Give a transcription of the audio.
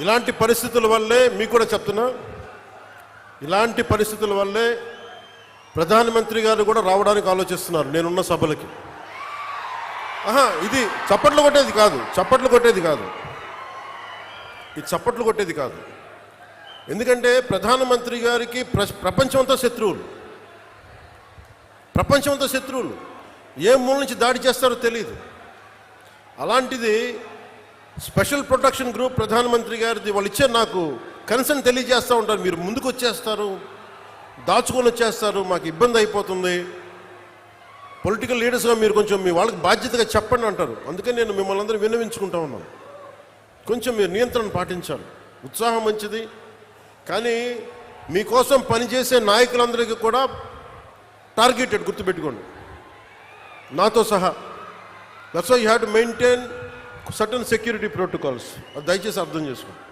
ఇలాంటి పరిస్థితుల వల్లే మీకు కూడా చెప్తున్నా, ఇలాంటి పరిస్థితుల వల్లే ప్రధానమంత్రి గారు కూడా రావడానికి ఆలోచిస్తున్నారు నేనున్న సభలకి. ఇది చప్పట్లు కొట్టేది కాదు, ఇది చప్పట్లు కొట్టేది కాదు. ఎందుకంటే ప్రధానమంత్రి గారికి ప్రపంచమంతా శత్రువులు, ఏ మూల నుంచి దాడి చేస్తారో తెలియదు. అలాంటిది స్పెషల్ ప్రొటెక్షన్ గ్రూప్ ప్రధానమంత్రి గారిది వాళ్ళు ఇచ్చారు, నాకు కన్సర్న్ తెలియజేస్తూ ఉంటారు, మీరు ముందుకు వచ్చేస్తారు, దాచుకొని వచ్చేస్తారు, మాకు ఇబ్బంది అయిపోతుంది, పొలిటికల్ లీడర్స్గా మీరు కొంచెం మీ వాళ్ళకి బాధ్యతగా చెప్పండి అంటారు. అందుకని నేను మిమ్మల్ని అందరూ విన్నవించుకుంటా ఉన్నాను, కొంచెం మీరు నియంత్రణ పాటించాలి. ఉత్సాహం మంచిది, కానీ మీకోసం పనిచేసే నాయకులందరికీ కూడా టార్గెటెడ్, గుర్తుపెట్టుకోండి, నాతో సహా. That's why you have to maintain certain security protocols. అది దయచేసి అర్థం చేసుకోండి.